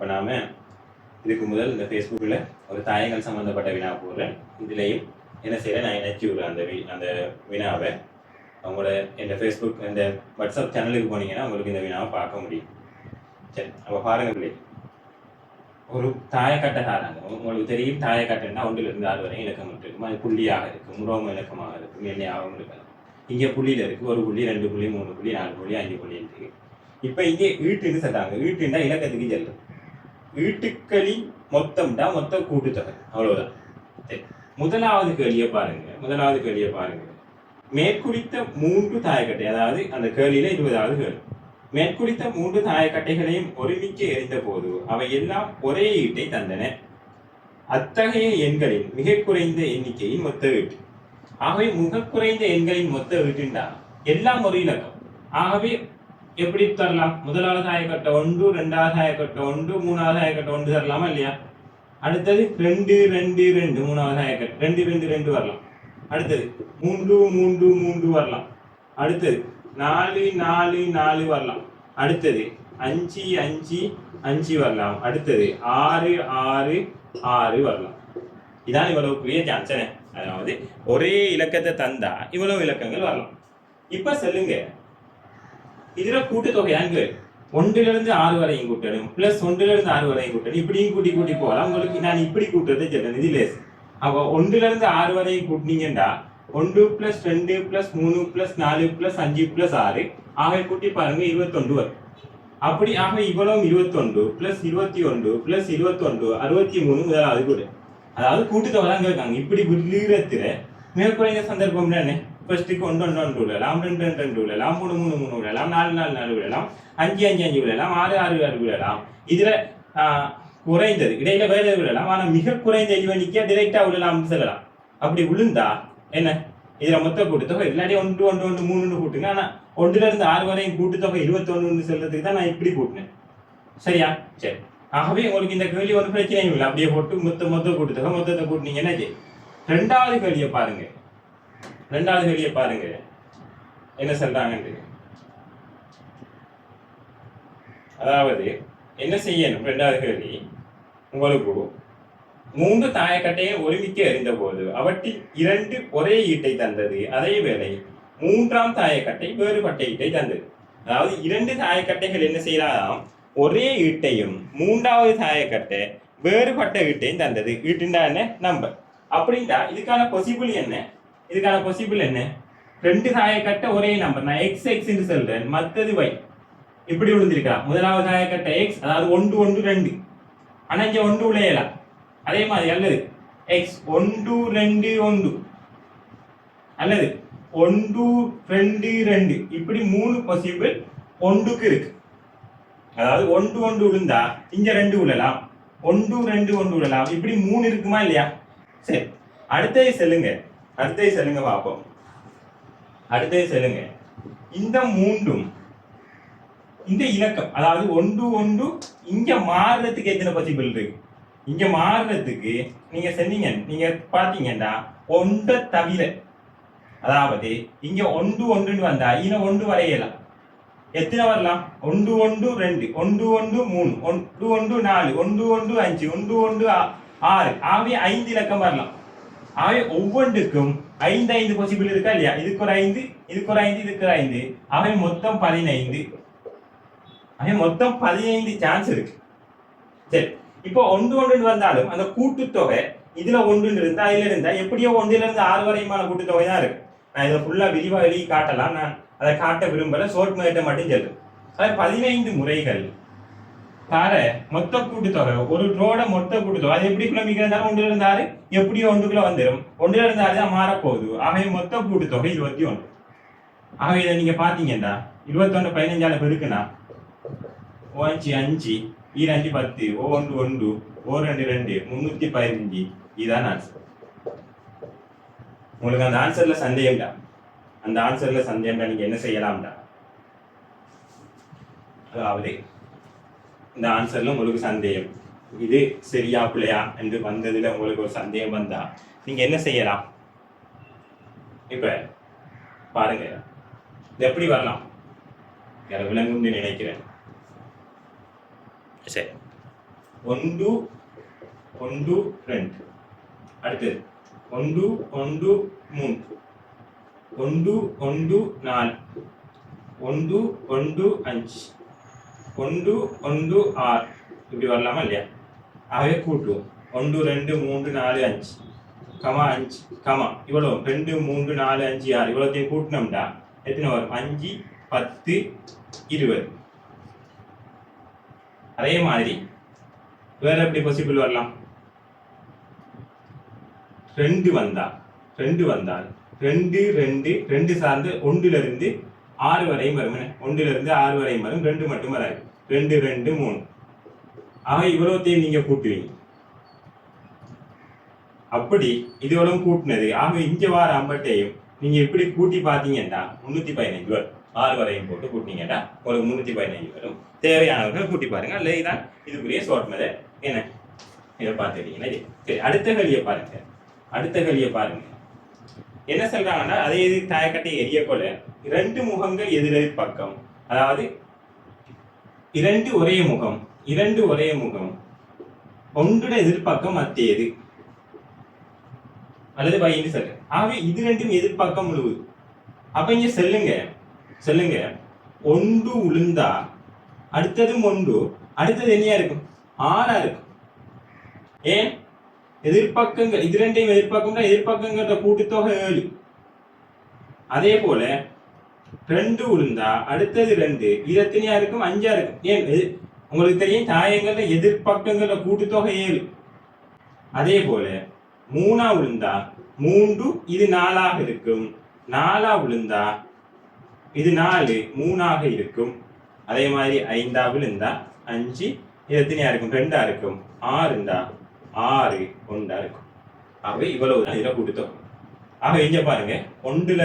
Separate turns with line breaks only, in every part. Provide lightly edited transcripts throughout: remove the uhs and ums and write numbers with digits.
அப்போ நாம் இதுக்கு முதல் இந்த ஃபேஸ்புக்கில் ஒரு தாயங்கள் சம்மந்தப்பட்ட வினா போடுறேன். இதுலேயும் என்ன செய்கிறேன், நான் இணைச்சி விடுறேன் அந்த வினாவை. அவங்களோட இந்த ஃபேஸ்புக் இந்த வாட்ஸ்அப் சேனலுக்கு போனீங்கன்னா உங்களுக்கு இந்த வினாவை பார்க்க முடியும். சரி, அப்போ பாருங்க பிள்ளை, ஒரு தாயக்கட்டை தாராங்க. உங்களுக்கு தெரியும் தாயக்கட்டைன்னா 1லிருந்து 6 வரை இலக்கம் இருக்கும். அது புள்ளியாக இருக்கும், முரோம இலக்கமாக இருக்கும், எண்ணெயாகவும் இருக்கலாம். இங்கே புள்ளியில் இருக்குது, 1 புள்ளி 2 புள்ளி 3 புள்ளி 4 புள்ளி 5 புள்ளி இருக்கு. இப்போ இங்கே ஈட்டுன்னு சொல்றாங்க. ஈட்டுண்டா இலக்கத்துக்கு செல்லும். ஈட்டுக்களின் மொத்தம் தான் மொத்த கூட்டுத்தொகை, அவ்வளவுதான். சரி, முதலாவது கேள்வியை பாருங்க. மேற்குறித்த 3 தாயக்கட்டை, அதாவது அந்த கேள்வியில 20வது கேள்வி. மேற்குறித்த 3 தாயக்கட்டைகளையும் ஒருமிக்க எறிந்த போது அவை எல்லாம் ஒரே ஈட்டை தந்தன. அத்தகைய எண்களின் மிக குறைந்த எண்ணிக்கையின் மொத்த ஈட்டு. ஆகவே மிக குறைந்த எண்களின் மொத்த ஈட்டுண்டா எல்லாம் ஒரு இலக்கம். ஆகவே எப்படி தரலாம்? முதலாவது தாயக்கட்டை 1, 2வது தாயக்கட்டை 1, 3வது தாயக்கட்டை 1 தரலாமா இல்லையா? அடுத்தது 2 2 2 3வது தாயக்கட்டை 2 2 2 வரலாம். அடுத்தது 3 3 3 வரலாம். அடுத்தது 4 4 4 வரலாம். அடுத்தது 5 5 5 வரலாம். அடுத்தது 6 6 6 வரலாம். இதான் இவ்வளவு பெரிய சான்ஸ். அதாவது ஒரே இலக்கத்தை தந்தா இவ்வளவு இலக்கங்கள் வரலாம். இப்ப சொல்லுங்க, இதுல கூட்டுத்தொகையாங்க 1லிருந்து 6 வரையும் கூட்டணும், பிளஸ் 1லிருந்து 6 வரையும் கூட்டணும், இப்படியும் கூட்டி கூட்டி போகலாம். உங்களுக்கு நான் இப்படி கூட்டுறதை சொல்றேன், இது லேஸ். அப்போ 1லிருந்து 6 வரையும் கூட்டினீங்கன்னா 1 + 2 + 3 + 4 + 5 + 6 ஆக கூட்டி பாருங்க 21 வரும். அப்படி ஆக இவ்வளவு 21 + 21 + 21 63 முதலாவது கூட. அதாவது கூட்டுத்தொகை தான் கேட்காங்க. இப்படி விழுகிறதுல மிக குறைந்த சந்தர்ப்பம் தானே. ஃபர்ஸ்ட்டுக்கு 1 1 1 விடலாம், 2 2 2 விடலாம், 3 3 3 விடலாம், 4 4 4 விடலாம், 5 5 5 விடலாம், 6 6 6 விடலாம். இதுல குறைந்தது இடையில வேற விடலாம். ஆனா மிக குறைந்த எண்ணிக்கை டிரெக்டா விடலாம்னு சொல்லலாம். அப்படி விழுந்தா என்ன, இதுல மொத்த கூட்டுத்தொகை இல்லாட்டி 1 1 1 3 கூட்டுங்க. ஆனா 1லிருந்து 6 வரையும் கூட்டுத்தொகை 21 சொல்றதுக்கு தான் நான் இப்படி கூட்டினேன். சரியா? சரி, ஆகவே உங்களுக்கு இந்த கேள்வி ஒரு பிரச்சனையும் இல்லை. அப்படியே போட்டு மொத்த கூட்டுத்தொகை மொத்தத்தை கூட்டினீங்கன்னா சரி. 2வது கேள்வியை பாருங்க. என்ன சொல்றாங்க? அதாவது என்ன செய்யணும்? 2வது கேள்வி, உங்களுக்கு 3 தாயக்கட்டையை ஒருமிக்க எறிந்த போது அவற்றில் 2 ஒரே ஈட்டை தந்தது. அதே வேளை 3ஆம் தாயக்கட்டை வேறுபட்ட ஈட்டை தந்தது. அதாவது 2 தாயக்கட்டைகள் என்ன செய்யலாம்? ஒரே ஈட்டையும் 3வது தாயக்கட்டை வேறுபட்ட ஈட்டையும் தந்தது. ஈட்டுண்டா என்ன? நம்பர். அப்படின்டா இதுக்கான பாசிபிள் என்ன? 2 தாயக்கட்டை ஒரே நம்பர், நான் x x என்று சொல்றேன், மற்றது y. இப்படி விழுந்திருக்கலாம். முதலாவது தாயக்கட்டை x, அதாவது 1 1 2. ஆனா இங்க 1 விளையலாம். அதே மாதிரி அல்லது x 1 2 1 அல்லது 1 2 2. இப்படி 3 பாசிபிள் 1க்கு இருக்கு. அதாவது 1 1 விழுந்தா இங்க 2 விழலாம், 1 2 1 விழலாம். இப்படி 3 இருக்குமா இல்லையா? சரி, அடுத்தது சொல்லுங்க பார்ப்போம். இந்த 3ம் இந்த இலக்கம், அதாவது 1 1 இங்க மாறுறதுக்கு எத்தனை பாசிபிள் இருக்கு? இங்க மாறுறதுக்கு நீங்க சொன்னீங்க, நீங்க பாத்தீங்கன்னா 1 தவிர, அதாவது இங்க 1 1 வந்தா இன்னும் 1 வரையலாம். எத்தனை வரலாம்? 1 1 2, 1 1 3, 1 1 4, 1 1 5, 1 1 6. ஆகவே 5 இலக்கம் வரலாம். ஆகவே ஒவ்வொன்றுக்கும் 5 5 பாசிபிள் இருக்கா இல்லையா? இதுக்கு ஒரு 5, இதுக்கு ஒரு 5, இதுக்கு ஒரு 5. ஆகவே மொத்தம் 15. மொத்தம் 15 சான்ஸ் இருக்கு. சரி, இப்போ 1 1 வந்தாலும் அந்த கூட்டுத்தொகை இதுல 1 இருந்தா இதுல இருந்தா எப்படியோ 1லிருந்து 6 வரையுமான கூட்டுத்தொகை தான் இருக்கு. நான் இதை ஃபுல்லா விரிவா எழுதி காட்டலாம், நான் அதை காட்ட விரும்பல, ஷார்ட் மெத்தட் மட்டும் சொல்றேன். அதாவது 15 முறைகள் தார மொத்த கூட்டுத்தொகை, ஒரு ரோட மொத்த கூட்டுத்தொகை அது எப்படி கிலோமீட்டர் 1லிருந்து 6 எப்படியோ 1க்குள்ள வந்துடும். 1லிருந்து 6 தான் மாறப்போகுது. ஆகவே மொத்த கூட்டுத்தொகை 21. ஆகவே இதை நீங்க பாத்தீங்கன்னா 21 15 பெருக்குனா 5 5 2 10 1 1 1 2 315. இதுதான் ஆன்சர். உங்களுக்கு அந்த ஆன்சர்ல சந்தேகம்டா, நீங்க என்ன செய்யலாம்டா? அதாவது இந்த ஆன்சர்ல உங்களுக்கு சந்தேகம், இது சரியா பிள்ளையா என்று வந்ததுல உங்களுக்கு ஒரு சந்தேகம் வந்தா நீங்க என்ன செய்யலாம்? இப்ப பாருங்க, இது எப்படி வரலாம் விளங்கும்னு நினைக்கிறேன். சரி, ஒன்று ஒன்று ரெண்டு அடுத்தது ஒன்று ஒன்று மூன்று ஒன்று ஒன்று நாலு ஒன்று ஒன்று அஞ்சு ஒன்று ஒன்று ஆறு இப்படி வரலாமா இல்லையா? ஆகவே கூட்டுவோம். ஒன்று ரெண்டு மூன்று நாலு அஞ்சு கமா அஞ்சு கமா இவ்வளோ 2 3 4 5 6 இவ்வளோத்தையும் கூட்டினோம்டா எத்தனை வரும்? 5 10 20. அதே மாதிரி வேற எப்படி பாசிபிள் வரலாம்? 2 வந்தால் 2 2 2 சார்ந்து 1 6 வரையும் வரும். 1 6 வரையும் வரும். 2 மட்டும் வராது. 2 2 3 ஆக இவ்வளோத்தையும் நீங்க கூட்டுவீங்க. அப்படி இதோட கூட்டினது ஆக இங்க வார அம்பட்டையும் நீங்க எப்படி கூட்டி பார்த்தீங்கன்னா 315 வரும். 6 வரையும் போட்டு கூட்டினீங்கன்னா உங்களுக்கு 315 வரும். தேவையானவர்கள் கூட்டி பாருங்க. அல்ல இதான் இதுக்குரிய ஷார்ட் மெத்தட். என்ன இதை பார்த்துட்டீங்கன்னா சரி. அடுத்த கலியை பாருங்க. என்ன சொல்றாங்கன்னா அதே இது தாயக்கட்டை எரிய கொள்ள 2 முகங்கள் எதிரெதிர் பக்கம், அதாவது 2 ஒரே முகம் ஒன்றுட எதிர்ப்பக்கம் மத்தியது அல்லது பையன் சொல்லு. ஆகவே இது ரெண்டும் எதிர்ப்பக்கம் முழுவது. அப்ப இங்க சொல்லுங்க ஒன்று உளுந்தா அடுத்ததும் ஒன்று, அடுத்தது என்னையா இருக்கும்? 6 இருக்கும். ஏன்? எதிர்ப்பக்கங்கள் இது ரெண்டையும் எதிர்ப்பக்கங்களோட கூட்டுத்தொகை 7. அதே போல 2 உளுந்தா அடுத்தது 2, இது எத்தனையா இருக்கும்? 5 இருக்கும். ஏன்? உங்களுக்கு தெரியும் தாயங்கள்ல எதிர்ப்பக்கங்களோட கூட்டுத்தொகை 7. அதே போல 3 உளுந்தா 3, இது 4 இருக்கும். 4 உளுந்தா இது 4 3 இருக்கும். அதே மாதிரி 5 விழுந்தா 5, இது எத்தனையா இருக்கும்? 2 இருக்கும். 6 6 1 இருக்கும். ஆகவே இவ்வளவு தான் இதில் கூட்டுத்தொகை. ஆக இங்க பாருங்க 1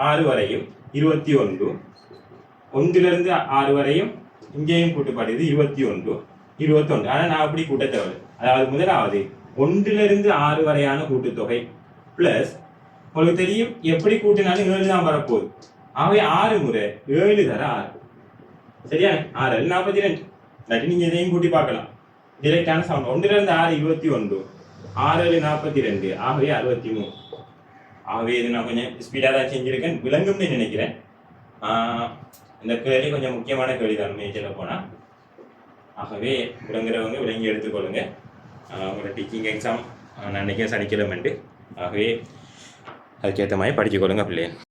6 வரையும் 21, 1 6 வரையும் இங்கேயும் கூட்டுப்பாடு 21 21. ஆனால் நான் அப்படி கூட்ட தேவை. அதாவது முதலாவது 1 6 வரையான கூட்டுத்தொகை பிளஸ் உங்களுக்கு தெரியும் எப்படி கூட்டினாலும் 7 தான் வரப்போகுது. ஆகவே 6 முறை 7 தர 6 சரியா? 6 42. இல்லாட்டி நீங்க இதையும் கூட்டி பார்க்கலாம். டிரெக்டான சவுண்ட் 1 6 21, 6 42, ஆகவே 63. ஆகவே இது நான் கொஞ்சம் ஸ்பீடாக தான் செஞ்சிருக்கேன், விளங்கும்னு நினைக்கிறேன். இந்த கேள்வி கொஞ்சம் முக்கியமான கேள்வி தான் சொல்ல போனால். ஆகவே விளங்குறவங்க விளங்கி எடுத்துக்கொள்ளுங்க. உங்களோட டீச்சிங் எக்ஸாம் நான் நினைக்கிறேன் சனிக்கிழமை. ஆகவே அதுக்கேற்ற மாதிரி படிச்சுக்கொள்ளுங்க பிள்ளைங்க.